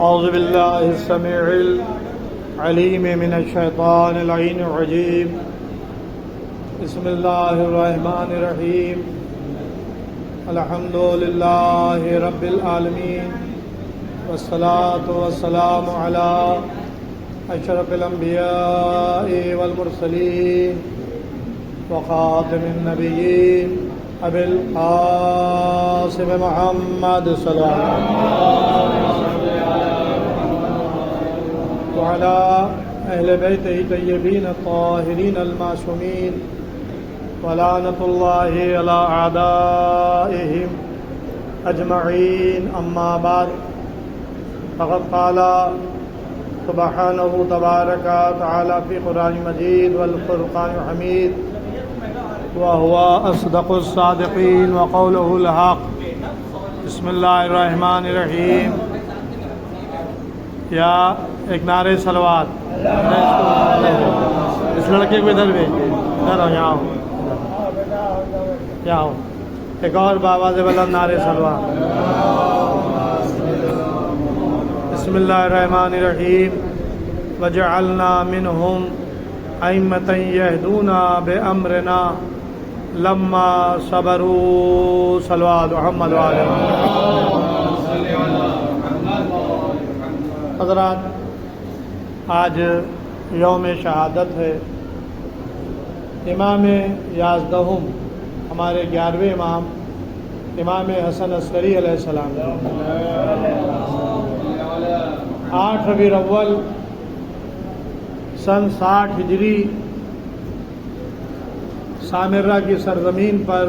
اعوذ باللہ السمیع العلیم من الشیطان اللعین الرجیم بسم اللہ الرحمن الرحیم الحمد للہ رب العالمین والصلاة والسلام علی اشرف الانبیاء والمرسلین وخاتم النبیین ابی القاسم محمد صلی اللہ علیہ وعلى أهل بيته الطيبين الطاهرين المعصومين ولعنة الله على أعدائهم أجمعين أما بعد فقد قال سبحانه تبارك وتعالى في قرآن مجيد والفرقان الحميد وهو أصدق الصادقين وقوله الحق بسم الله الرحمن الرحيم یا ایک نعرے صلوات اس لڑکے کو ادھر بھی ادھر ہو یہاں ہو ایک اور بآواز بلند نعرے صلوات بسم اللہ الرحمن الرحیم وجعلنا منہم ائمة یہدون بامرنا لما صبروا صلوات محمد وعلى حضرات، آج یوم شہادت ہے۔ امام یازدہم ہمارے 11ویں امام امام حسن عسکری علیہ السلام 8 ربیع الاول سن 60 ہجری سامرہ کی سرزمین پر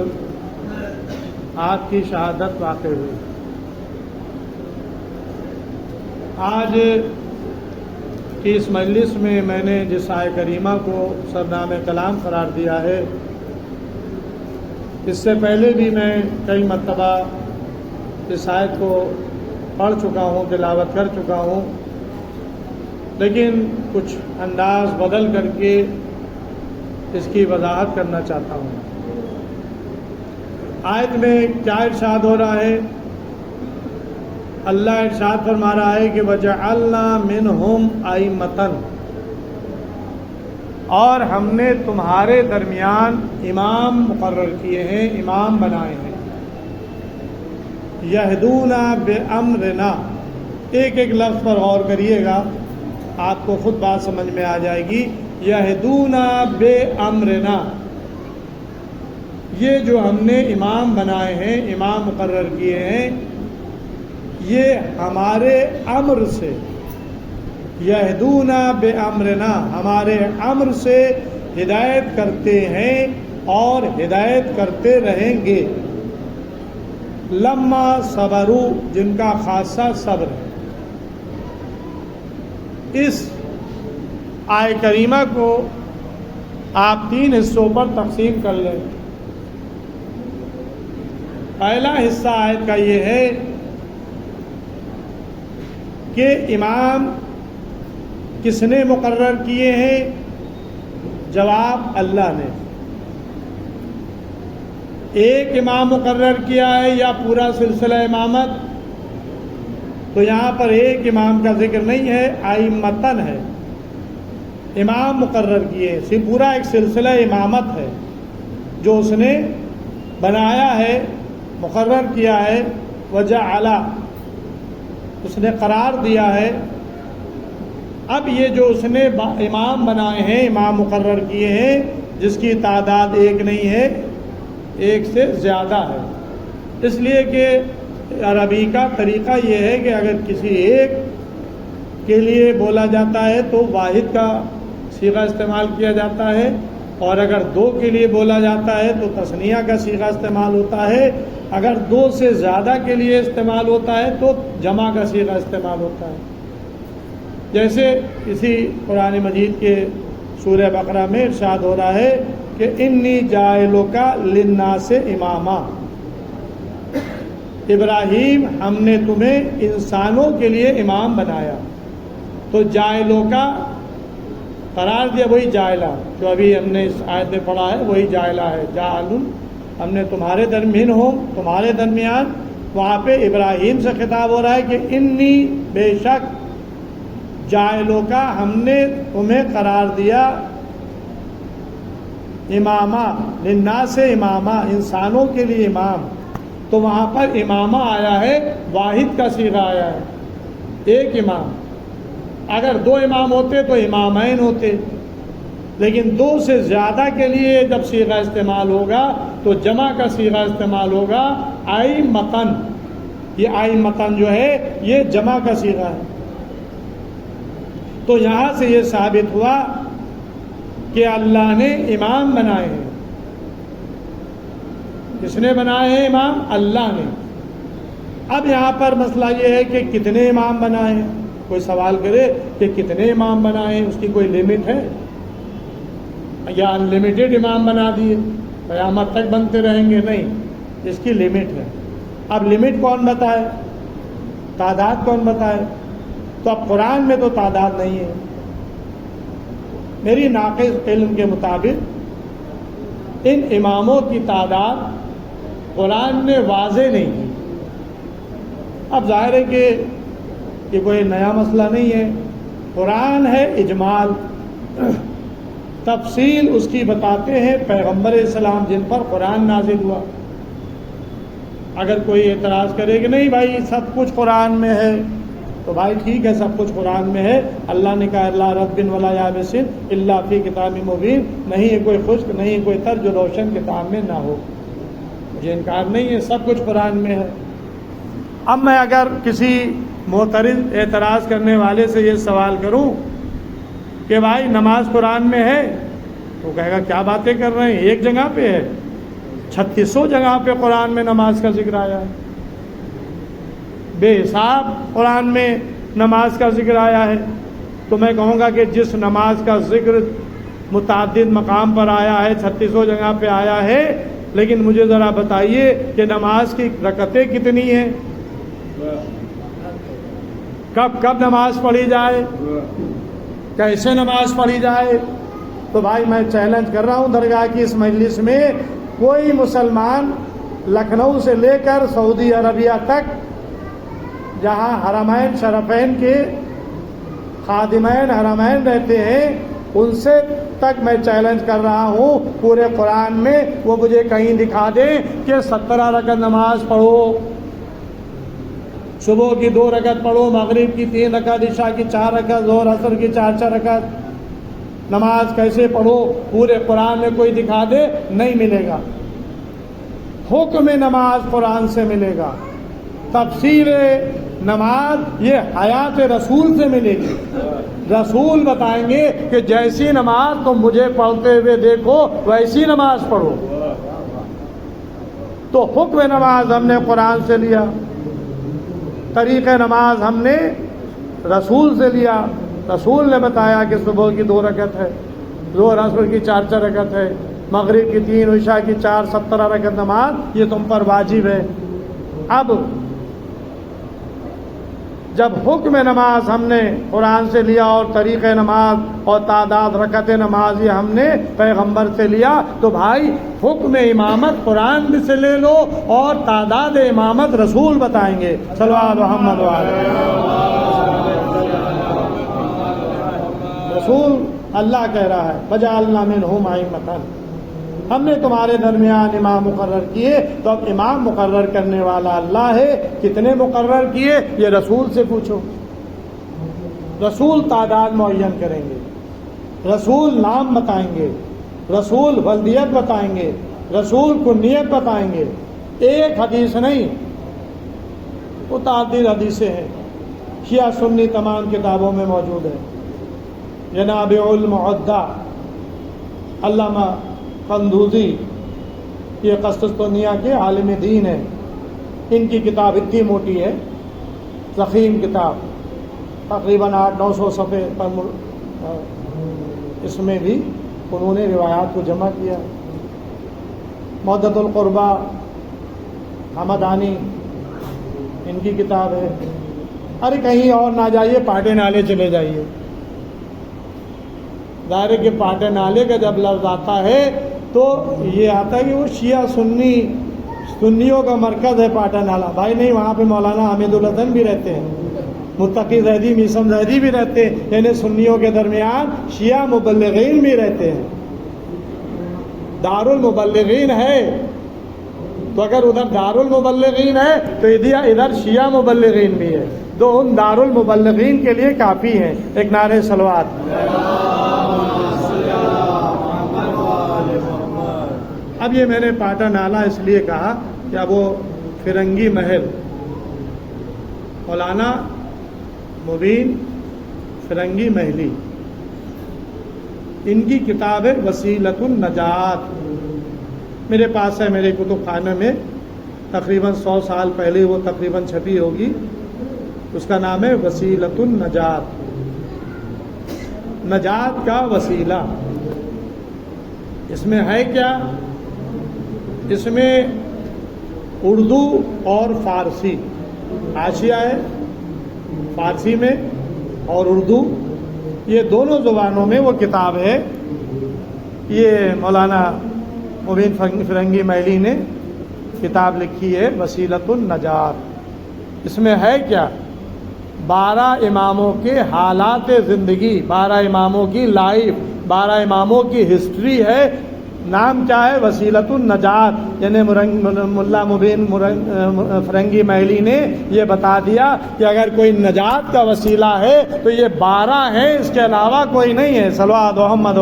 آپ کی شہادت واقع ہوئی۔ آج کی اس مجلس میں نے جس آیہ کریمہ کو سرنام کلام قرار دیا ہے، اس سے پہلے بھی میں کئی مرتبہ اس آیت کو پڑھ چکا ہوں، تلاوت کر چکا ہوں، لیکن کچھ انداز بدل کر کے اس کی وضاحت کرنا چاہتا ہوں۔ آیت میں کیا ارشاد ہو رہا ہے؟ اللہ ارشاد فرما رہا ہے کہ وَجَعَلْنَا مِنْهُمْ أَئِمَّةً، اور ہم نے تمہارے درمیان امام مقرر کیے ہیں، امام بنائے ہیں۔ یہدون بِأَمْرِنَا، ایک ایک لفظ پر غور کریے گا، آپ کو خود بات سمجھ میں آ جائے گی۔ یہدون بِأَمْرِنَا، یہ جو ہم نے امام بنائے ہیں، امام مقرر کیے ہیں، یہ ہمارے امر سے، یہدون بامرنا، ہمارے امر سے ہدایت کرتے ہیں اور ہدایت کرتے رہیں گے۔ لما صبروا، جن کا خاصہ صبر ہے۔ اس آیہ کریمہ کو آپ 3 حصوں پر تقسیم کر لیں۔ پہلا حصہ آیت کا یہ ہے کہ امام کس نے مقرر کیے ہیں؟ جواب، اللہ نے۔ ایک امام مقرر کیا ہے یا پورا سلسلہ امامت؟ تو یہاں پر ایک امام کا ذکر نہیں ہے، ائمتن ہے، امام مقرر کیے، صرف پورا ایک سلسلہ امامت ہے جو اس نے بنایا ہے، مقرر کیا ہے۔ وجعل، اس نے قرار دیا ہے۔ اب یہ جو اس نے امام بنائے ہیں، امام مقرر کیے ہیں، جس کی تعداد ایک نہیں ہے، ایک سے زیادہ ہے، اس لیے کہ عربی کا طریقہ یہ ہے کہ اگر کسی ایک کے لیے بولا جاتا ہے تو واحد کا صیغہ استعمال کیا جاتا ہے، اور اگر 2 کے لیے بولا جاتا ہے تو تثنیہ کا صیغہ استعمال ہوتا ہے، اگر 2 سے زیادہ کے لیے استعمال ہوتا ہے تو جمع کا صیغہ استعمال ہوتا ہے۔ جیسے اسی قرآن مجید کے سورہ بقرہ میں ارشاد ہو رہا ہے کہ انی جاعلک للناس اماما، ابراہیم ہم نے تمہیں انسانوں کے لیے امام بنایا۔ تو جاعلوں کا قرار دیا، وہی جاعلہ جو ابھی ہم نے اس آیت میں پڑھا ہے، وہی جاعلہ ہے۔ جاعل، ہم نے تمہارے درمیان وہاں پہ ابراہیم سے خطاب ہو رہا ہے کہ انی بے شک جاعلوں کا ہم نے تمہیں قرار دیا امامہ للناس امامہ انسانوں کے لیے امام. تو وہاں پر امامہ آیا ہے واحد کا صیغہ آیا ہے ایک امام. اگر دو امام ہوتے تو امامین ہوتے لیکن دو سے زیادہ کے لیے جب صیغہ استعمال ہوگا تو جمع کا صیغہ استعمال ہوگا ائمۃً. یہ ائمۃً جو ہے یہ جمع کا صیغہ ہے. تو یہاں سے یہ ثابت ہوا کہ اللہ نے امام بنائے ہیں. کس نے بنائے ہیں امام؟ اللہ نے. اب یہاں پر مسئلہ یہ ہے کہ کتنے امام بنائے ہیں. کوئی سوال کرے کہ کتنے امام بنائے ہیں، اس کی کوئی لمٹ ہے یا ان لمیٹڈ امام بنا دیے قیامت تک بنتے رہیں گے؟ نہیں، اس کی لمٹ ہے. اب لمٹ کون بتائے، تعداد کون بتائے؟ تو اب قرآن میں تو تعداد نہیں ہے. میری ناقص علم کے مطابق ان اماموں کی تعداد قرآن نے واضح نہیں کی. اب ظاہر ہے کہ یہ کوئی نیا مسئلہ نہیں ہے. قرآن ہے اجمال، تفصیل اس کی بتاتے ہیں پیغمبر السلام جن پر قرآن نازل ہوا. اگر کوئی اعتراض کرے کہ نہیں بھائی سب کچھ قرآن میں ہے، تو بھائی ٹھیک ہے سب کچھ قرآن میں ہے. اللہ نے کہا لا رطب ولا یابس الا فی کتاب مبین. نہیں ہے کوئی خشک، نہیں ہے کوئی تر جو روشن کتاب میں نہ ہو. مجھے انکار نہیں ہے، سب کچھ قرآن میں ہے. اب میں اگر کسی معترض اعتراض کرنے والے سے یہ سوال کروں کہ بھائی نماز قرآن میں ہے، تو کہے گا کیا باتیں کر رہے ہیں، ایک جگہ پہ ہے، 3600 جگہ پہ قرآن میں نماز کا ذکر آیا ہے. بے حساب قرآن میں نماز کا ذکر آیا ہے. تو میں کہوں گا کہ جس نماز کا ذکر متعدد مقام پر آیا ہے، 3600 جگہ پہ آیا ہے، لیکن مجھے ذرا بتائیے کہ نماز کی رکعتیں کتنی ہیں، کب نماز پڑھی جائے، کیسے نماز پڑھی جائے. تو بھائی میں چیلنج کر رہا ہوں درگاہ کی اس مجلس میں کوئی مسلمان لکھنؤ سے لے کر سعودی عربیہ تک جہاں حرمین شرفین کے خادمین حرمین رہتے ہیں ان سے تک میں چیلنج کر رہا ہوں پورے قرآن میں وہ مجھے کہیں دکھا دیں کہ 17 رکعت نماز پڑھو، صبح کی 2 رکعت پڑھو، مغرب کی 3 رکعت، عشاء کی 4 رکعت، ظہر عصر کی 4 رکعت. نماز کیسے پڑھو پورے قرآن میں کوئی دکھا دے؟ نہیں ملے گا. حکم نماز قرآن سے ملے گا، تفسیر نماز یہ حیات رسول سے ملے گی. رسول بتائیں گے کہ جیسی نماز تم مجھے پڑھتے ہوئے دیکھو ویسی نماز پڑھو. تو حکم نماز ہم نے قرآن سے لیا، طریق نماز ہم نے رسول سے لیا. رسول نے بتایا کہ صبح کی 2 رکعت ہے، ظہر عصر کی 4 رکعت ہے، مغرب کی 3، عشاء کی 4، 17 رکعت نماز یہ تم پر واجب ہے. اب جب حکم نماز ہم نے قرآن سے لیا اور طریق نماز اور تعداد رکعت نماز یہ ہم نے پیغمبر سے لیا، تو بھائی حکم امامت قرآن بھی سے لے لو اور تعداد امامت رسول بتائیں گے. صلی اللہ محمد رسول اللہ کہہ رہا ہے وجعلنا منہم ائمۃ، ہم نے تمہارے درمیان امام مقرر کیے. تو اب امام مقرر کرنے والا اللہ ہے. کتنے مقرر کیے یہ رسول سے پوچھو. رسول تعداد معین کریں گے، رسول نام بتائیں گے، رسول ولدیت بتائیں گے، رسول کنیت بتائیں گے. ایک حدیث نہیں، متعدد حدیثیں ہیں، شیعہ سنی تمام کتابوں میں موجود ہے. جناب المعدہ علامہ قندوزی یہ قسطنطنیہ کے عالم دین ہیں، ان کی کتاب اتنی موٹی ہے، ضخیم کتاب، تقریباً 800-900 صفحے پر اس میں بھی انہوں نے روایات کو جمع کیا. مودۃ القربہ حمدانی ان کی کتاب ہے. ارے کہیں اور نہ جائیے، پاٹے نالے چلے جائیے. ظاہر کے پاٹے نالے کا جب لفظ آتا ہے تو یہ آتا ہے کہ وہ شیعہ سنی سنیوں کا مرکز ہے پاٹا نالا. بھائی نہیں، وہاں پہ مولانا حمید الحسن بھی رہتے ہیں، متقی زیدی میسم زیدی بھی رہتے ہیں، یعنی سنیوں کے درمیان شیعہ مبلغین بھی رہتے ہیں. دارالمبلغین ہے، تو اگر ادھر دارالمبلغین ہے تو ادھر شیعہ مبلغین بھی ہے، تو ان دارالمبلغین کے لیے کافی ہیں. ایک نعرہ صلوات. اب یہ میں نے پاٹا نالا اس لیے کہا کہ اب وہ فرنگی محل، مولانا مبین فرنگی محلی، ان کی کتاب ہے وسیلۃ النجات، میرے پاس ہے، میرے کتب خانے میں، تقریباً 100 سال پہلے وہ تقریباً چھپی ہوگی. اس کا نام ہے وسیلۃ النجات، نجات کا وسیلہ. اس میں ہے کیا؟ اس میں اردو اور فارسی حاشیہ ہے، فارسی میں اور اردو، یہ دونوں زبانوں میں وہ کتاب ہے. یہ مولانا مبین فرنگی محلی نے کتاب لکھی ہے وسیلۃ النجات. اس میں ہے کیا؟ 12 اماموں کے حالات زندگی، 12 اماموں کی لائف، 12 اماموں کی ہسٹری ہے. نام کیا ہے؟ وسیلۃ النجات. یعنی ملا مبین فرنگی محلی نے یہ بتا دیا کہ اگر کوئی نجات کا وسیلہ ہے تو یہ 12 ہیں، اس کے علاوہ کوئی نہیں ہے. صلوات محمد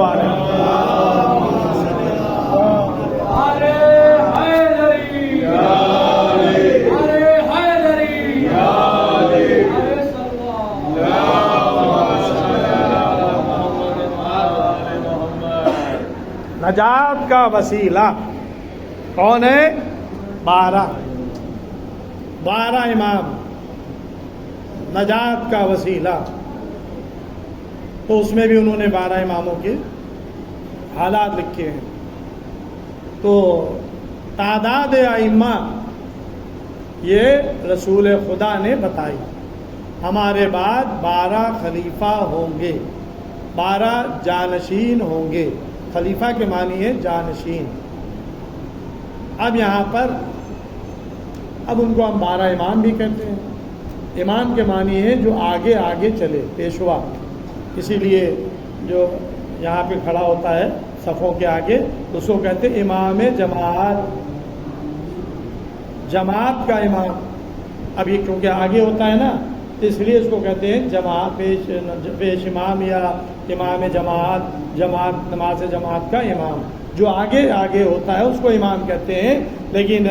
نجات کا وسیلہ کون ہے؟ 12 امام نجات کا وسیلہ. تو اس میں بھی انہوں نے 12 اماموں کے حالات لکھے ہیں. تو تعداد ائمہ یہ رسول خدا نے بتائی. ہمارے بعد 12 خلیفہ ہوں گے، 12 جانشین ہوں گے. خلیفہ کے معنی ہے جانشین. اب یہاں پر اب ان کو ہم 12 امام بھی کہتے ہیں. امام کے معنی ہے جو آگے آگے چلے، پیشوا. اسی لیے جو یہاں پہ کھڑا ہوتا ہے صفوں کے آگے، اس کو کہتے ہیں امام جماعت، جماعت کا امام. اب یہ کیونکہ آگے ہوتا ہے نا، اس لیے اس کو کہتے ہیں جماعت، پیش امام یا امام جماعت، جماعت نماز جماعت کا امام. جو آگے آگے ہوتا ہے اس کو امام کہتے ہیں. لیکن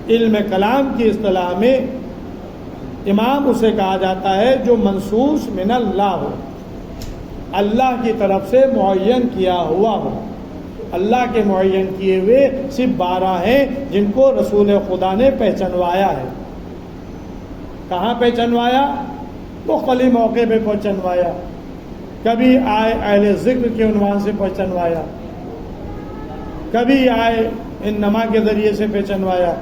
علم کلام کی اصطلاح میں امام اسے کہا جاتا ہے جو منصوص من اللہ ہو، اللہ کی طرف سے معین کیا ہوا ہو. اللہ کے معین کیے ہوئے صرف 12 ہیں جن کو رسول خدا نے پہچنوایا ہے. کہاں پہچنوایا؟ مختلف موقع پہ پہچنوایا. کبھی آئے اہل ذکر کے عنوان سے پہچنوایا، کبھی آئے انما کے ذریعے سے پہچنوایا،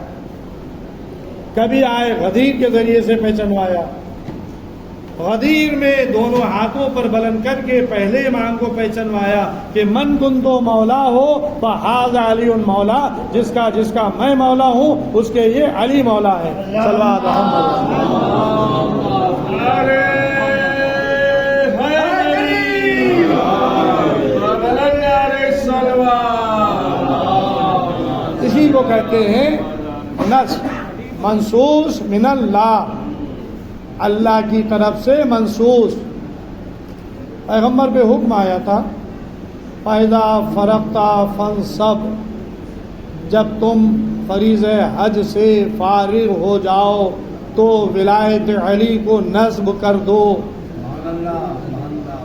کبھی آئے غدیر کے ذریعے سے پہچنوایا. غدیر میں دونوں ہاتھوں پر بلند کر کے پہلے امام کو پہچنوایا کہ من کنتو مولا ہو فہذا علی مولا، جس کا میں مولا ہوں اس کے یہ علی مولا ہے. صلوات محمد. اسی کو کہتے ہیں نصب، منصوص من اللہ، اللہ کی طرف سے منصوص. پیغمبر پہ حکم آیا تھا فَإِذَا فَرَغْتَ فَانْصَبْ، جب تم فریض حج سے فارغ ہو جاؤ تو ولایت علی کو نصب کر دو.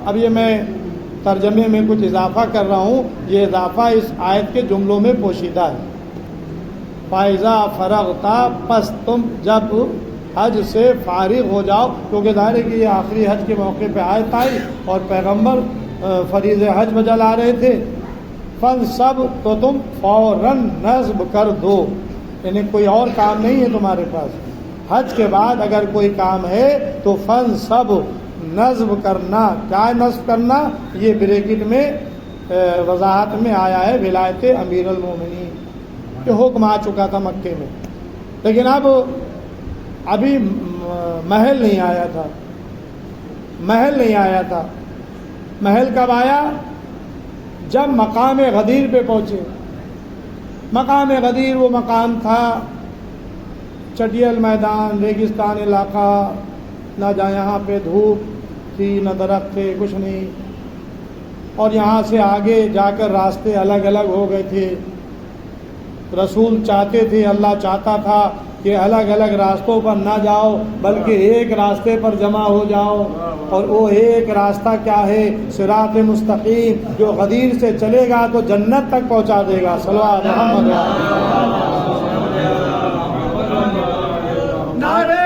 اب یہ میں ترجمے میں کچھ اضافہ کر رہا ہوں، یہ اضافہ اس آیت کے جملوں میں پوشیدہ ہے. فَإِذَا فَرَغْتَ، پس تم جب حج سے فارغ ہو جاؤ، کیونکہ ظاہر ہے کہ یہ آخری حج کے موقع پہ آیت آئی اور پیغمبر فریض حج بجا لا رہے تھے. فَانْصَبْ، تو تم فوراً نصب کر دو، یعنی کوئی اور کام نہیں ہے تمہارے پاس. حج کے بعد اگر کوئی کام ہے تو فَانْصَبْ، نصب کرنا. کیا نصب کرنا؟ یہ بریکٹ میں وضاحت میں آیا ہے ولایت امیر المومنین. کہ حکم آ چکا تھا مکے میں، لیکن ابھی محل نہیں آیا تھا، محل نہیں آیا تھا۔ محل کب آیا؟ جب مقام غدیر پہ پہنچے۔ مقام غدیر وہ مقام تھا چٹیل میدان، ریگستان علاقہ، نہ جہاں یہاں پہ دھوپ تھی، نہ درخت تھے، کچھ نہیں، اور یہاں سے آگے جا کر راستے الگ الگ ہو گئے تھے۔ رسول چاہتے تھے، اللہ چاہتا تھا کہ الگ الگ راستوں پر نہ جاؤ بلکہ ایک راستے پر جمع ہو جاؤ، اور وہ ایک راستہ کیا ہے؟ صراط مستقیم، جو غدیر سے چلے گا تو جنت تک پہنچا دے گا۔ صلوات محمد نعرہ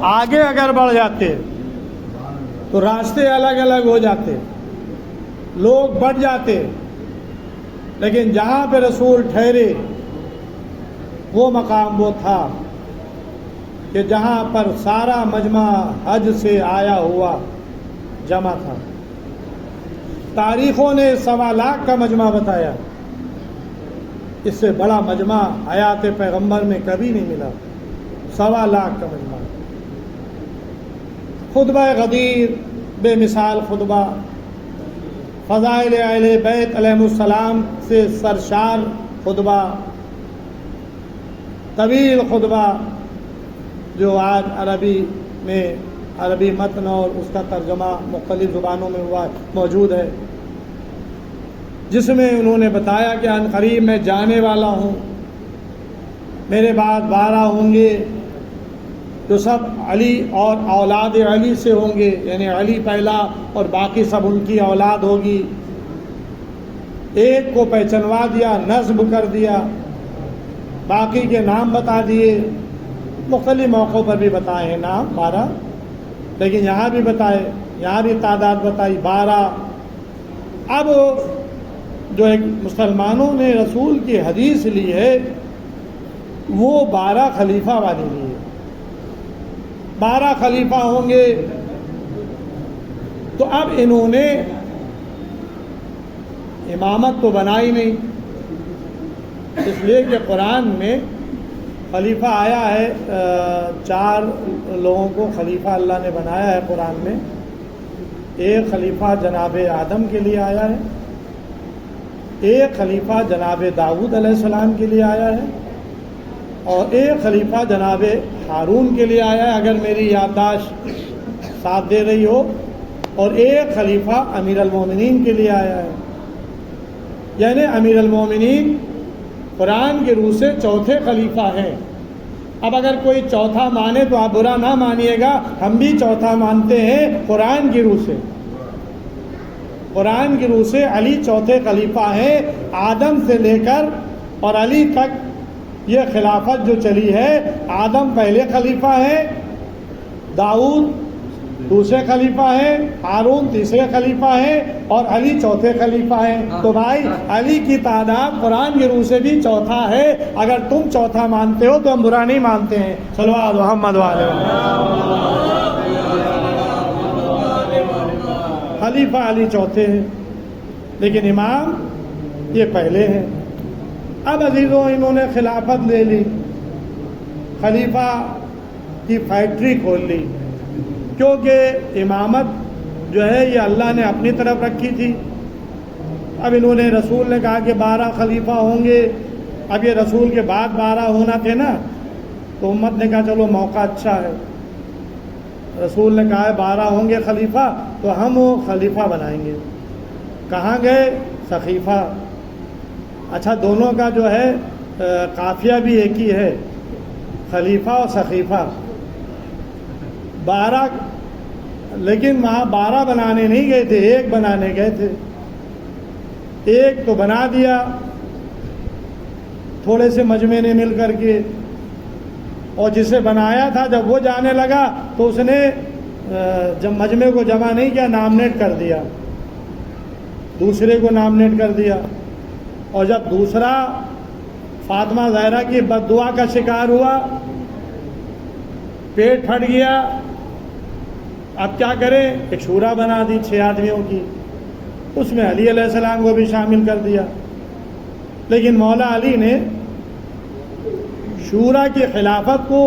آگے اگر بڑھ جاتے تو راستے الگ الگ ہو جاتے، لوگ بڑھ جاتے، لیکن جہاں پہ رسول ٹھہرے وہ مقام وہ تھا کہ جہاں پر سارا مجمع حج سے آیا ہوا جمع تھا۔ تاریخوں نے 1.25 لاکھ کا مجمع بتایا، اس سے بڑا مجمع حیات پیغمبر میں کبھی نہیں ملا۔ 1.25 لاکھ کا مجمع، خطبہ غدیر بے مثال خطبہ، فضائل اہل بیت علیہ السلام سے سرشار خطبہ، طویل خطبہ، جو آج عربی متن اور اس کا ترجمہ مختلف زبانوں میں ہوا موجود ہے، جس میں انہوں نے بتایا کہ ان قریب میں جانے والا ہوں، میرے بعد 12 ہوں گے جو سب علی اور اولاد علی سے ہوں گے، یعنی علی پہلا اور باقی سب ان کی اولاد ہوگی۔ ایک کو پہچنوا دیا، نصب کر دیا، باقی کے نام بتا دیے، مختلف موقعوں پر بھی بتائے ہیں نام 12، لیکن یہاں بھی بتائے، یہاں بھی تعداد بتائی 12۔ اب جو ایک مسلمانوں نے رسول کی حدیث لی ہے وہ 12 خلیفہ والی لی ہے، 12 خلیفہ ہوں گے۔ تو اب انہوں نے امامت تو بنائی نہیں، اس لیے کہ قرآن میں خلیفہ آیا ہے، 4 لوگوں کو خلیفہ اللہ نے بنایا ہے قرآن میں۔ ایک خلیفہ جناب آدم کے لیے آیا ہے، ایک خلیفہ جناب داؤد علیہ السلام کے لیے آیا ہے، اور ایک خلیفہ جناب ہارون کے لیے آیا ہے اگر میری یادداشت ساتھ دے رہی ہو، اور ایک خلیفہ امیر المومنین کے لیے آیا ہے۔ یعنی امیر المومنین قرآن کی روح سے چوتھے خلیفہ ہیں۔ اب اگر کوئی چوتھا مانے تو آپ برا نہ مانیے گا، ہم بھی چوتھا مانتے ہیں قرآن کی روح سے۔ قرآن کی روح سے علی چوتھے خلیفہ ہیں، آدم سے لے کر اور علی تک یہ خلافت جو چلی ہے، آدم پہلے خلیفہ ہیں، داؤد دوسرے خلیفہ ہیں، ہارون تیسرے خلیفہ ہیں، اور علی چوتھے خلیفہ ہیں۔ تو بھائی علی کی تعداد قرآن کی روح سے بھی چوتھا ہے، اگر تم چوتھا مانتے ہو تو ہم برا نہیں مانتے ہیں۔ صلوات محمد والے خلیفہ علی چوتھے ہیں، لیکن امام یہ پہلے ہیں۔ اب عزیزوں انہوں نے خلافت لے لی، خلیفہ کی فیکٹری کھول لی، کیونکہ امامت جو ہے یہ اللہ نے اپنی طرف رکھی تھی۔ اب انہوں نے رسول نے کہا کہ 12 خلیفہ ہوں گے، اب یہ رسول کے بعد 12 ہونا تھے نا، تو امت نے کہا چلو موقع اچھا ہے، رسول نے کہا ہے 12 ہوں گے خلیفہ تو ہم وہ خلیفہ بنائیں گے۔ کہاں گئے؟ سقیفہ۔ اچھا دونوں کا جو ہے قافیہ بھی ایک ہی ہے، خلیفہ اور سقیفہ 12، لیکن وہاں 12 بنانے نہیں گئے تھے، ایک بنانے گئے تھے۔ ایک تو بنا دیا تھوڑے سے مجمع نے مل کر کے، اور جسے بنایا تھا جب وہ جانے لگا تو اس نے جب مجمع کو جمع نہیں کیا، نامنیٹ کر دیا، دوسرے کو نامنیٹ کر دیا۔ اور جب دوسرا فاطمہ زہرا کی بد دعا کا شکار ہوا، پیٹ پھٹ گیا، اب کیا کریں؟ ایک شورا بنا دی 6 آدمیوں کی، اس میں علی علیہ السلام کو بھی شامل کر دیا، لیکن مولا علی نے شورا کی خلافت کو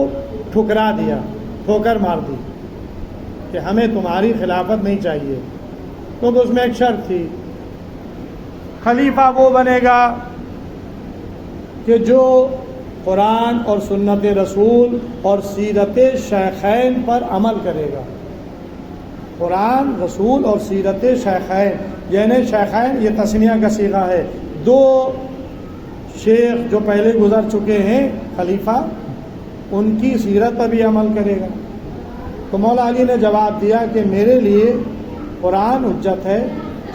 ٹھکرا دیا، ٹھوکر مار دی کہ ہمیں تمہاری خلافت نہیں چاہیے، کیونکہ اس میں ایک شرط تھی، خلیفہ وہ بنے گا کہ جو قرآن اور سنت رسول اور سیرت شیخین پر عمل کرے گا۔ قرآن، رسول اور سیرت شیخین، یعنی شیخین یہ تثنیہ کا صیغہ ہے، 2 شیخ جو پہلے گزر چکے ہیں خلیفہ، ان کی سیرت پر بھی عمل کرے گا۔ تو مولا علی نے جواب دیا کہ میرے لیے قرآن حجت ہے،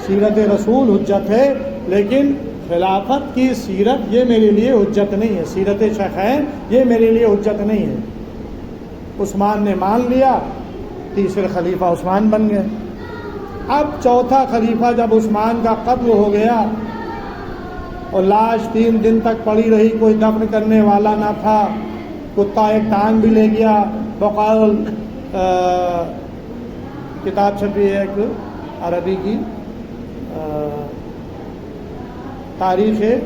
سیرت رسول حجت ہے، لیکن خلافت کی سیرت یہ میرے لیے حجت نہیں ہے، سیرت شیخین یہ میرے لیے حجت نہیں ہے۔ عثمان نے مان لیا، تیسرے خلیفہ عثمان بن گئے۔ اب چوتھا خلیفہ جب عثمان کا قتل ہو گیا اور لاش 3 دن تک پڑی رہی، کوئی دفن کرنے والا نہ تھا، کتا ایک ٹانگ بھی لے گیا، بقال کتاب چھپی ہے ایک عربی کی، تاریخ ہے،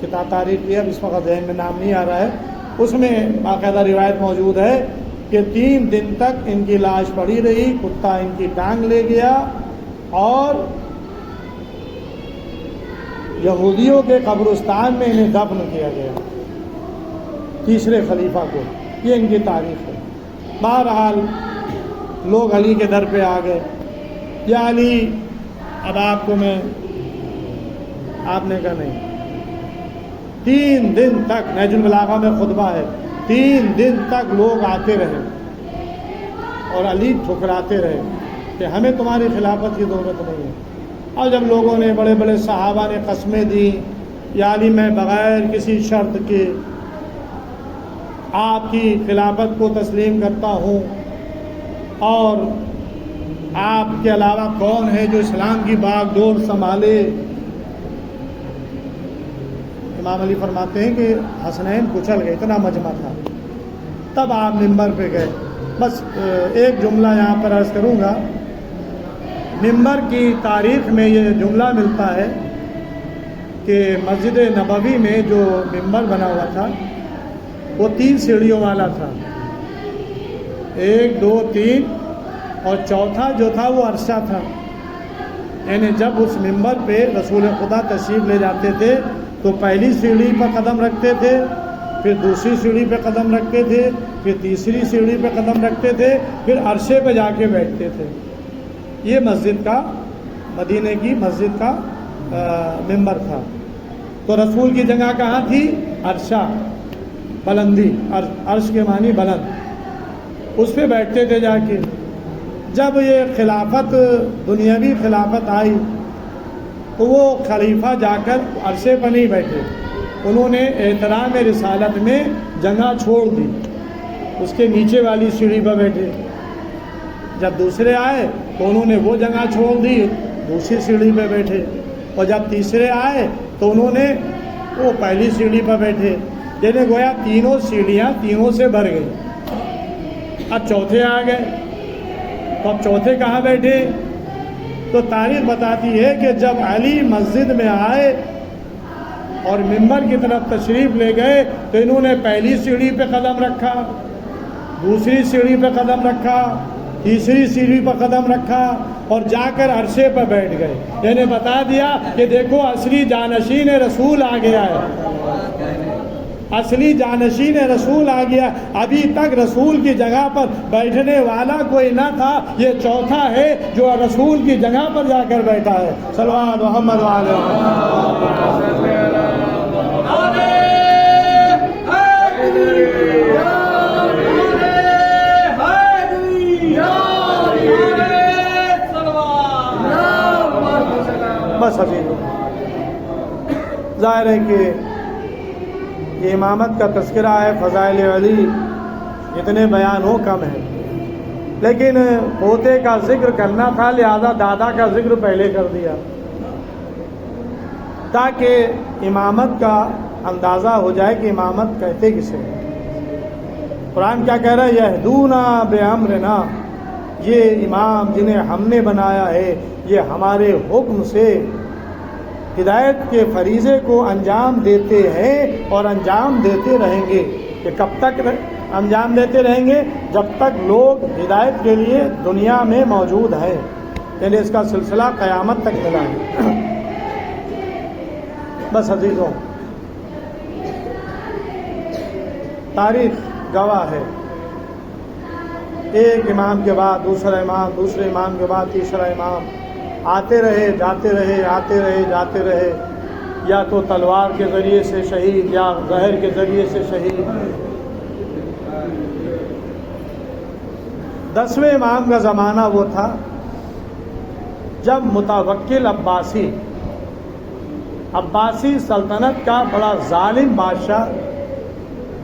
کتاب تاریخ کی ہے، اس وقت ذہن میں نام نہیں آ رہا ہے، اس میں باقاعدہ روایت موجود ہے کہ 3 دن تک ان کی لاش پڑی رہی، کتا ان کی ٹانگ لے گیا اور یہودیوں کے قبرستان میں انہیں دفن کیا گیا، تیسرے خلیفہ کو۔ یہ ان کی تاریخ ہے۔ بہرحال لوگ علی کے در پہ آ گئے، یا علی اب آپ کو میں، آپ نے کہا نہیں۔ 3 دن تک، نہج البلاغہ میں خطبہ ہے، 3 دن تک لوگ آتے رہے اور علی ٹھکراتے رہے کہ ہمیں تمہاری خلافت کی ضرورت نہیں ہے۔ اور جب لوگوں نے، بڑے بڑے صحابہ نے قسمیں دی، یا علی میں بغیر کسی شرط کے آپ کی خلافت کو تسلیم کرتا ہوں، اور آپ کے علاوہ کون ہے جو اسلام کی باغ ڈور سنبھالے؟ امام علی فرماتے ہیں کہ حسنین کچل گئے، اتنا مجمع تھا۔ تب آپ ممبر پہ گئے۔ بس ایک جملہ یہاں پر عرض کروں گا، ممبر کی تاریخ میں یہ جملہ ملتا ہے کہ مسجد نبوی میں جو ممبر بنا ہوا تھا وہ 3 سیڑھیوں والا تھا، 1 2 3، اور چوتھا جو تھا وہ عرصہ تھا، یعنی جب اس ممبر پہ رسول خدا تشریف لے جاتے تھے تو پہلی سیڑھی پر قدم رکھتے تھے، پھر دوسری سیڑھی پہ قدم رکھتے تھے، پھر تیسری سیڑھی پہ قدم رکھتے تھے، پھر عرصے پہ جا کے بیٹھتے تھے۔ یہ مسجد کا، مدینہ کی مسجد کا ممبر تھا۔ تو رسول کی جگہ کہاں تھی؟ عرشہ، بلندی، عرش کے معنی بلند، اس پہ بیٹھتے تھے جا کے۔ جب یہ خلافت، دنیاوی خلافت آئی تو وہ خلیفہ جا کر عرصے پر نہیں بیٹھے، انہوں نے احترام رسالت میں جگہ چھوڑ دی، اس کے نیچے والی سیڑھی پر بیٹھے۔ جب دوسرے آئے تو انہوں نے وہ جگہ چھوڑ دی، دوسری سیڑھی پہ بیٹھے، اور جب تیسرے آئے تو انہوں نے وہ پہلی سیڑھی پر بیٹھے، یعنی گویا تینوں سیڑھیاں تینوں سے بھر گئی۔ اب چوتھے آ گئے تو اب چوتھے کہاں بیٹھے؟ تو تاریخ بتاتی ہے کہ جب علی مسجد میں آئے اور ممبر کی طرف تشریف لے گئے تو انہوں نے پہلی سیڑھی پہ قدم رکھا، دوسری سیڑھی پہ قدم رکھا، تیسری سیڑھی پر قدم رکھا، اور جا کر عرصے پر بیٹھ گئے، یعنی بتا دیا کہ دیکھو اصلی جانشین رسول آ گیا ہے، اصلی جانشین رسول آ گیا۔ ابھی تک رسول کی جگہ پر بیٹھنے والا کوئی نہ تھا، یہ چوتھا ہے جو رسول کی جگہ پر جا کر بیٹھا ہے۔ صلوات محمد وعلیہ بس ابھی ظاہر ہے کہ یہ امامت کا تذکرہ ہے، فضائل علی اتنے بیان ہو کم ہے، لیکن پوتے کا ذکر کرنا تھا، لہذا دادا کا ذکر پہلے کر دیا۔ تاکہ امامت کا اندازہ ہو جائے کہ امامت کہتے کسے ہیں۔ قرآن کیا کہہ رہا ہے؟ یہدونا بامرنا، یہ امام جنہیں ہم نے بنایا ہے یہ ہمارے حکم سے ہدایت کے فریضے کو انجام دیتے ہیں اور انجام دیتے رہیں گے۔ کہ کب تک انجام دیتے رہیں گے؟ جب تک لوگ ہدایت کے لیے دنیا میں موجود ہیں، یعنی اس کا سلسلہ قیامت تک چلا ہے۔ بس عزیزوں، تاریخ گواہ ہے، ایک امام کے بعد دوسرا امام، دوسرے امام کے بعد تیسرا امام، آتے رہے جاتے رہے، آتے رہے جاتے رہے، یا تو تلوار کے ذریعے سے شہید یا زہر کے ذریعے سے شہید۔ 10ویں امام کا زمانہ وہ تھا جب متوکل عباسی سلطنت کا بڑا ظالم بادشاہ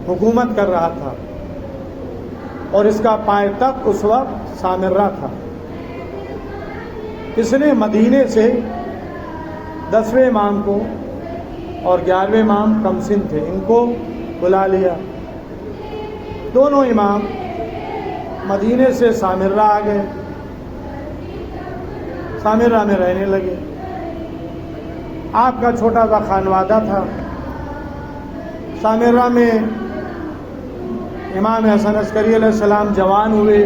حکومت کر رہا تھا، اور اس کا پائے تخت اس وقت سامرہ تھا۔ اس نے مدینے سے 10ویں امام کو اور 11ویں امام کمسن تھے، ان کو بلا لیا۔ دونوں امام مدینے سے سامرہ آ گئے، سامرہ میں رہنے لگے۔ آپ کا چھوٹا سا خانوادہ تھا۔ سامرہ میں امام حسن عسکری علیہ السلام جوان ہوئے،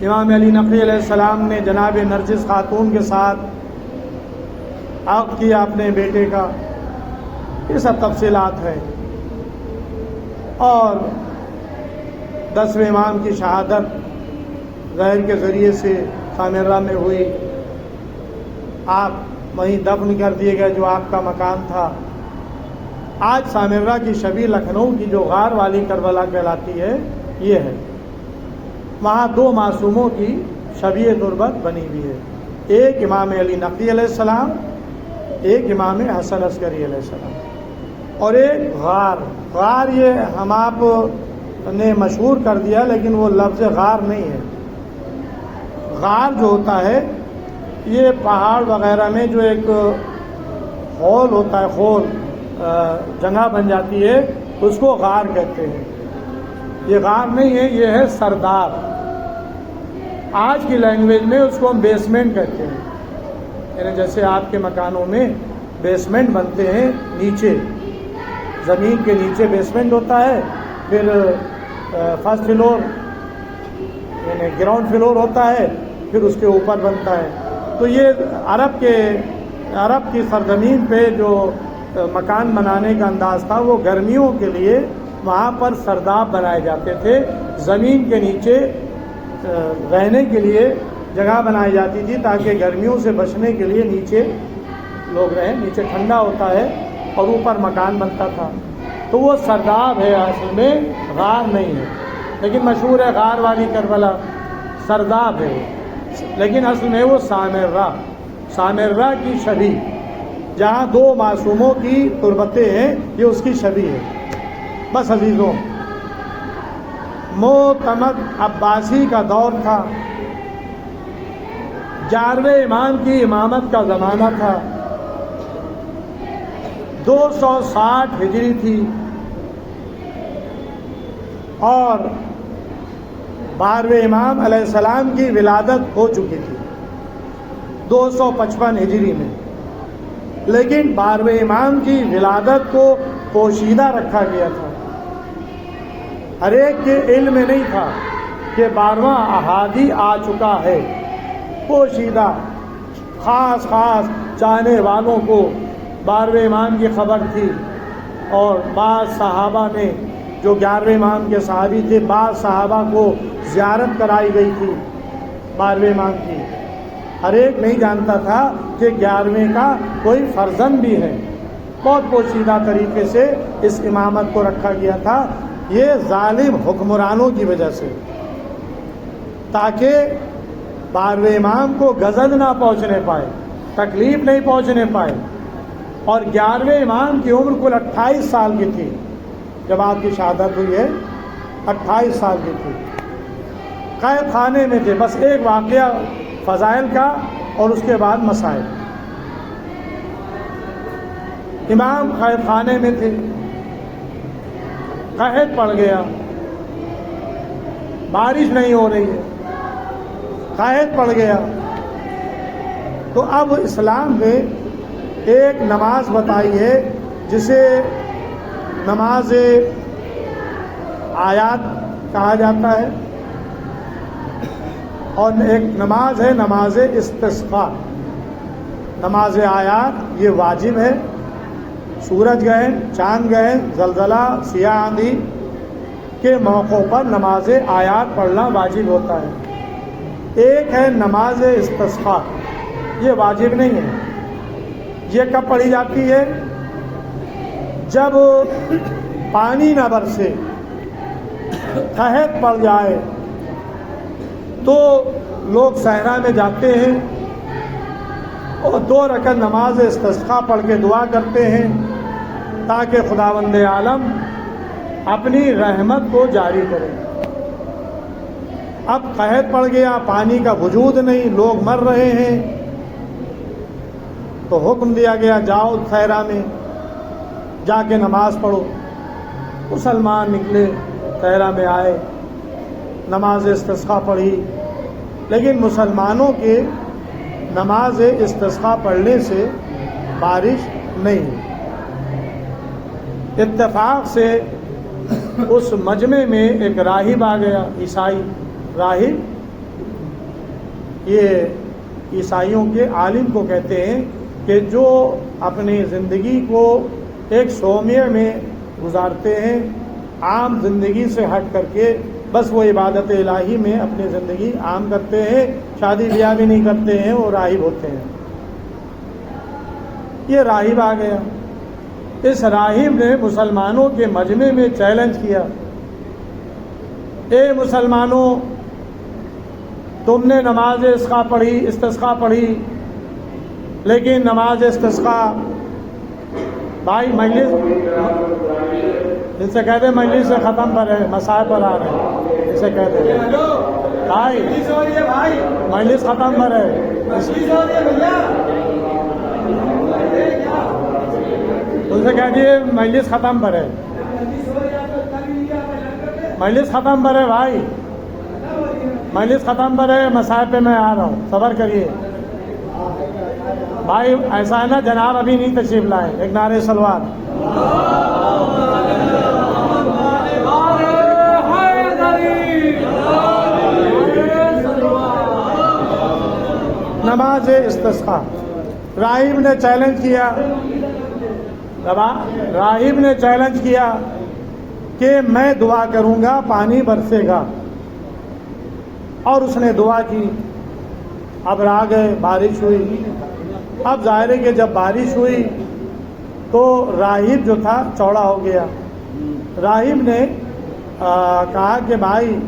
امام علی نقی علیہ السلام نے جناب نرجس خاتون کے ساتھ عقد کیا اپنے بیٹے کا، یہ سب تفصیلات ہیں۔ اور 10ویں امام کی شہادت زہر کے ذریعے سے سامرہ میں ہوئی، آپ وہیں دفن کر دیے گئے جو آپ کا مکان تھا۔ آج سامرہ کی شبیہ لکھنؤ کی جو غار والی کربلا کہلاتی ہے، یہ ہے۔ وہاں 2 معصوموں کی شبیہ تربت بنی ہوئی ہے، ایک امام علی نقی علیہ السلام، ایک امام حسن عسکری علیہ السلام، اور ایک غار یہ ہم آپ نے مشہور کر دیا، لیکن وہ لفظ غار نہیں ہے۔ غار جو ہوتا ہے یہ پہاڑ وغیرہ میں جو ایک ہول ہوتا ہے، ہول جگہ بن جاتی ہے، اس کو غار کہتے ہیں۔ یہ غار نہیں ہے، یہ ہے سرداب۔ آج کی لینگویج میں اس کو ہم بیسمنٹ کہتے ہیں، یعنی جیسے آپ کے مکانوں میں بیسمنٹ بنتے ہیں، نیچے زمین کے نیچے بیسمنٹ ہوتا ہے، پھر فرسٹ فلور یعنی گراؤنڈ فلور ہوتا ہے، پھر اس کے اوپر بنتا ہے۔ تو یہ عرب کی سرزمین پہ جو مکان بنانے کا انداز تھا، وہ گرمیوں کے لیے وہاں پر سرداب بنائے جاتے تھے، زمین کے نیچے رہنے کے لیے جگہ بنائی جاتی تھی تاکہ گرمیوں سے بچنے کے لیے نیچے لوگ رہیں، نیچے ٹھنڈا ہوتا ہے اور اوپر مکان بنتا تھا۔ تو وہ سرداب ہے، اصل میں غار نہیں ہے، لیکن مشہور ہے غار والی کربلا، سرداب ہے، لیکن اصل میں وہ سامرہ کی شبیہ، جہاں 2 معصوموں کی تربتیں ہیں، یہ اس کی شبیہ ہے۔ بس عزیزوں، معتمد عباسی کا دور تھا، 11ویں امام کی امامت کا زمانہ تھا، 260 ہجری تھی، اور 12ویں امام علیہ السلام کی ولادت ہو چکی تھی 255 ہجری میں، لیکن 12ویں امام کی ولادت کو پوشیدہ رکھا گیا تھا۔ ہر ایک کے علم میں نہیں تھا کہ 12واں احادی آ چکا ہے، پوشیدہ خاص چاہنے والوں کو 12ویں امام کی خبر تھی، اور بعض صحابہ نے جو 11ویں امام کے صحابی تھے، بعض صحابہ کو زیارت کرائی گئی تھی 12ویں امام کی۔ ہر ایک نہیں جانتا تھا کہ 11ویں کا کوئی فرزند بھی ہے۔ بہت پوشیدہ طریقے سے اس امامت کو رکھا گیا تھا، یہ ظالم حکمرانوں کی وجہ سے، تاکہ 12ویں امام کو غضب نہ پہنچنے پائے، تکلیف نہیں پہنچنے پائے۔ اور 11ویں امام کی عمر کل 28 سال کی تھی جب آپ کی شہادت ہوئی ہے، 28 سال کی تھی، قید خانے میں تھے۔ بس ایک واقعہ فضائل کا اور اس کے بعد مسائل۔ امام قید خانے میں تھے، قحط پڑ گیا، بارش نہیں ہو رہی ہے، قحط پڑ گیا، تو اب اسلام نے ایک نماز بتائی ہے جسے نماز آیات کہا جاتا ہے، اور ایک نماز ہے نماز استسقاء۔ نماز آیات یہ واجب ہے، سورج گرہن، چاند گرہن، زلزلہ، سیاہ آندھی کے موقعوں پر نماز آیات پڑھنا واجب ہوتا ہے۔ ایک ہے نماز استسقاء، یہ واجب نہیں ہے۔ یہ کب پڑھی جاتی ہے؟ جب پانی نہ برسے، قحط پڑ جائے، تو لوگ صحرا میں جاتے ہیں اور 2 رکعت نماز استسقاء پڑھ کے دعا کرتے ہیں تاکہ خداوند عالم اپنی رحمت کو جاری کرے۔ اب قحط پڑ گیا، پانی کا وجود نہیں، لوگ مر رہے ہیں، تو حکم دیا گیا جاؤ صحرا میں جا کے نماز پڑھو۔ مسلمان نکلے، صحرا میں آئے، نماز استسقاء پڑھی، لیکن مسلمانوں کے نماز استسقاء پڑھنے سے بارش نہیں ہوئی۔ اتفاق سے اس مجمع میں ایک راہب آ گیا، عیسائی راہب، یہ عیسائیوں کے عالم کو کہتے ہیں کہ جو اپنی زندگی کو ایک صومعے میں گزارتے ہیں، عام زندگی سے ہٹ کر کے بس وہ عبادت الہی میں اپنی زندگی عام کرتے ہیں، شادی بیاہ بھی نہیں کرتے ہیں، وہ راہب ہوتے ہیں۔ یہ راہب آ گیا، اس راہب نے مسلمانوں کے مجمع میں چیلنج کیا، اے مسلمانوں، تم نے نماز استسقاء پڑھی، لیکن نماز استسقاء، بھائی مجلس ان سے کہہ دیں مجلس سے ختم پر ہے، مسائل پر آ رہے ہیں، اسے کہہ دیں بھائی مجلس ختم پر ہے، ان سے کہہ دیے مجلس ختم پر ہے، مجلس ختم پر ہے بھائی، مجلس ختم پر ہے، مسائل پہ میں آ رہا ہوں، صبر کریے بھائی۔ ایسا ہے نا، جناب ابھی نہیں تشریف لائے، ایک نعرے صلوات۔ نماز استسقاء، راہب نے چیلنج کیا کہ میں دعا کروں گا پانی برسے گا، اور اس نے دعا کی، اب آ گئے، بارش ہوئی۔ اب ظاہر ہے کہ جب بارش ہوئی تو راہب جو تھا چوڑا ہو گیا۔ راہب نے کہا کہ بھائی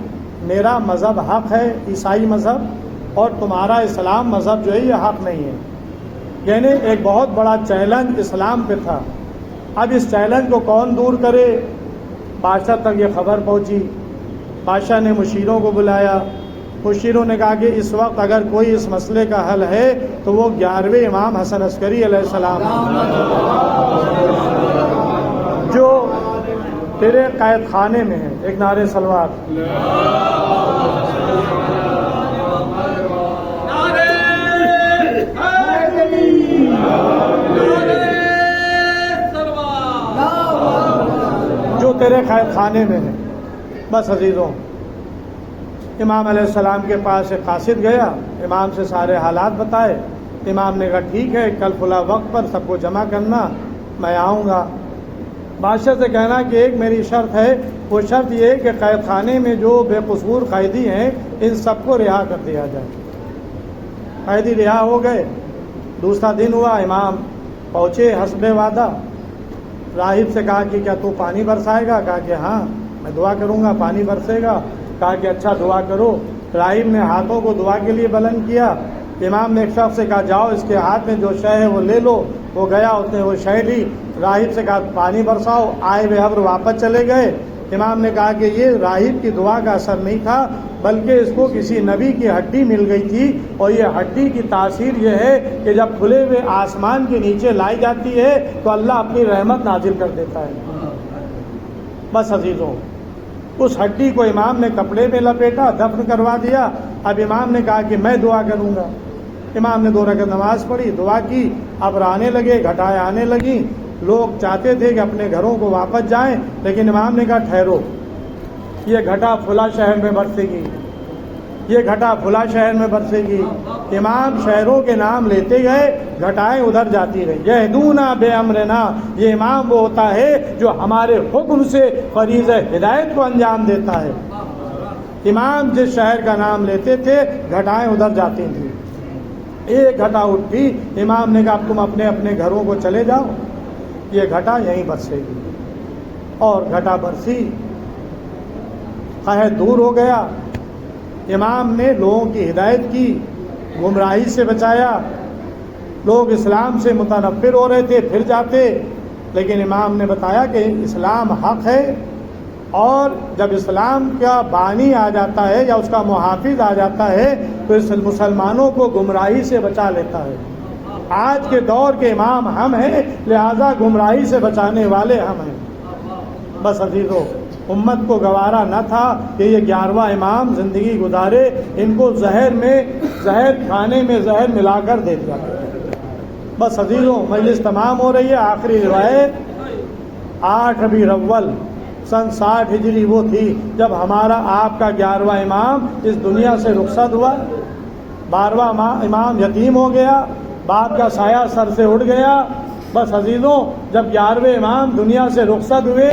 میرا مذہب حق ہے، عیسائی مذہب، اور تمہارا اسلام مذہب جو ہے یہ حق نہیں ہے۔ یعنی ایک بہت بڑا چیلنج اسلام پہ تھا۔ اب اس چیلنج کو کون دور کرے؟ بادشاہ تک یہ خبر پہنچی، بادشاہ نے مشیروں کو بلایا، مشیروں نے کہا کہ اس وقت اگر کوئی اس مسئلے کا حل ہے تو وہ 11ویں امام حسن عسکری علیہ السلام جو تیرے قید خانے میں ہے۔ ایک نعرے صلوات۔ جو تیرے قید خانے میں ہے۔ بس عزیزوں، امام علیہ السلام کے پاس ایک قاصد گیا، امام سے سارے حالات بتائے۔ امام نے کہا ٹھیک ہے، کل فلاں وقت پر سب کو جمع کرنا، میں آؤں گا۔ بادشاہ سے کہنا کہ ایک میری شرط ہے، وہ شرط یہ ہے کہ قید خانے میں جو بے قصور قیدی ہیں ان سب کو رہا کر دیا جائے۔ قیدی رہا ہو گئے۔ دوسرا دن ہوا، امام پہنچے حسب وعدہ۔ راہب سے کہا کہ کیا تو پانی برسائے گا؟ کہا کہ ہاں میں دعا کروں گا، پانی برسے گا۔ کہا کہ اچھا دعا کرو۔ راہب نے ہاتھوں کو دعا کے لیے بلند کیا۔ امام نے ایک شخص سے کہا جاؤ اس کے ہاتھ میں جو شے ہے وہ لے لو۔ وہ گیا، اس نے وہ شے لی، راہب سے کہا پانی برساؤ۔ آئے ہوئے ابر واپس چلے گئے۔ امام نے کہا کہ یہ راہب کی دعا کا اثر نہیں تھا، بلکہ اس کو کسی نبی کی ہڈی مل گئی تھی، اور یہ ہڈی کی تاثیر یہ ہے کہ جب کھلے ہوئے آسمان کے نیچے لائی جاتی ہے تو اللہ اپنی رحمت نازل کر دیتا ہے۔ بس عزیزوں، اس ہڈی کو امام نے کپڑے میں لپیٹا، دفن کروا دیا۔ اب امام نے کہا کہ میں دعا کروں گا۔ امام نے 2 رکعت نماز پڑھی، دعا کی، ابر آنے لگے، گھٹائیں آنے لگیں۔ لوگ چاہتے تھے کہ اپنے گھروں کو واپس جائیں، لیکن امام نے کہا ٹھہرو، یہ گھٹا فلاں شہر میں برسے گی، یہ گھٹا فلاں شہر میں برسے گی۔ امام شہروں کے نام لیتے گئے، گھٹائیں ادھر جاتی رہی۔ یہدونا بے امرنا، یہ امام وہ ہوتا ہے جو ہمارے حکم سے فریضہ ہدایت کو انجام دیتا ہے۔ امام جس شہر کا نام لیتے تھے گھٹائیں ادھر جاتی تھیں۔ ایک گھٹا اٹھی، امام نے کہا اب تم اپنے اپنے گھروں کو چلے جاؤ، یہ گھٹا یہیں برسے گی۔ اور گھٹا برسی، قحط دور ہو گیا۔ امام نے لوگوں کی ہدایت کی، گمراہی سے بچایا۔ لوگ اسلام سے متنفر ہو رہے تھے، پھر جاتے، لیکن امام نے بتایا کہ اسلام حق ہے، اور جب اسلام کا بانی آ جاتا ہے یا اس کا محافظ آ جاتا ہے تو اس مسلمانوں کو گمراہی سے بچا لیتا ہے۔ آج کے دور کے امام ہم ہیں، لہذا گمراہی سے بچانے والے ہم ہیں۔ بس عزیزو، امت کو گوارا نہ تھا کہ یہ 11واں امام زندگی گزارے، ان کو زہر کھانے میں زہر ملا کر دے دیا۔ بس عزیزو، مجلس تمام ہو رہی ہے۔ آخری روایت 8 ربیع الاول سن 60 ہجری وہ تھی جب ہمارا آپ کا 11واں امام اس دنیا سے رخصت ہوا۔ 12واں امام یتیم ہو گیا، باپ کا سایہ سر سے اٹھ گیا۔ بس عزیزوں، جب 11ویں امام دنیا سے رخصت ہوئے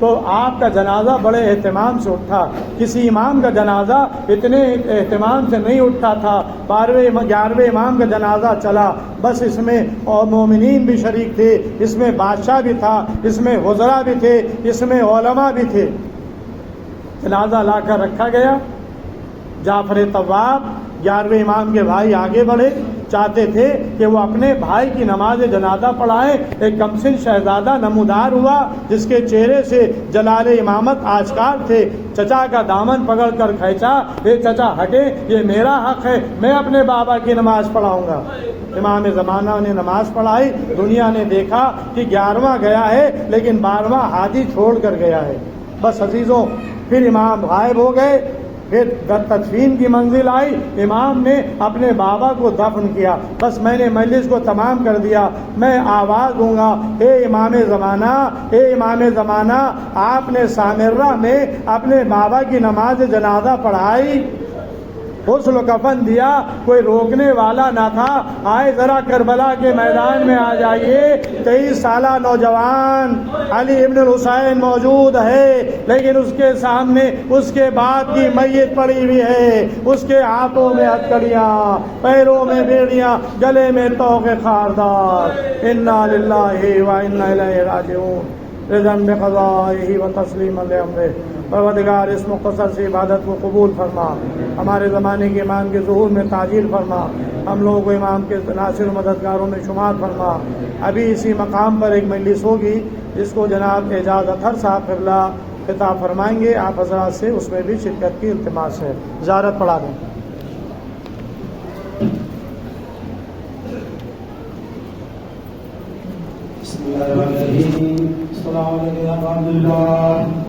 تو آپ کا جنازہ بڑے اہتمام سے اٹھا۔ کسی امام کا جنازہ اتنے اہتمام سے نہیں اٹھتا تھا۔ 11ویں امام کا جنازہ چلا، بس اس میں اور مومنین بھی شریک تھے، اس میں بادشاہ بھی تھا، اس میں وزراء بھی تھے، اس میں علماء بھی تھے۔ جنازہ لا کر رکھا گیا۔ جعفر طواب 11ویں امام کے بھائی آگے بڑھے، چاہتے تھے کہ وہ اپنے بھائی کی نماز جنازہ پڑھائیں۔ ایک کمسن شہزادہ نمودار ہوا جس کے چہرے سے جلال امامت آشکار تھے۔ چچا کا دامن پکڑ کر کھینچا، اے چچا ہٹے، یہ میرا حق ہے، میں اپنے بابا کی نماز پڑھاؤں گا۔ امام زمانہ نے نماز پڑھائی۔ دنیا نے دیکھا کہ 11واں گیا ہے لیکن 12واں حاجی چھوڑ کر گیا ہے۔ بس عزیزوں، پھر امام غائب ہو گئے۔ پھر تدفین کی منزل آئی، امام نے اپنے بابا کو دفن کیا۔ بس میں نے مجلس کو تمام کر دیا۔ میں آواز دوں گا، اے امام زمانہ، اے امام زمانہ، آپ نے سامرہ میں اپنے بابا کی نماز جنازہ پڑھائی، غسل و کفن دیا، کوئی روکنے والا نہ تھا۔ آئے ذرا کربلا کے میدان میں آ جائیے۔ 23 سالہ نوجوان علی ابن الحسین موجود ہے، لیکن اس کے سامنے اس کے بعد کی میت پڑی ہوئی ہے۔ اس کے ہاتھوں میں ہتھکڑیاں، پیروں میں بیڑیاں، گلے میں طوق خاردار۔ انا للہ و انا الیہ راجعون۔ رضا بقضائہ و تسلیما لامرہ۔ پروردگار اس مختصر سی عبادت کو قبول فرما، ہمارے زمانے کے امام کے ظہور میں تعجیل فرما، ہم لوگوں کو امام کے ناصر و مددگاروں میں شمار فرما۔ ابھی اسی مقام پر ایک مجلس ہوگی جس کو جناب اعجاز اطہر صاحب قبلہ خطاب فرمائیں گے، آپ حضرات سے اس میں بھی شرکت کی التماس ہے۔ زیارت پڑھا دیں۔ بسم اللہ الرحمن الرحیم۔ السلام علیکم ورحمۃ اللہ۔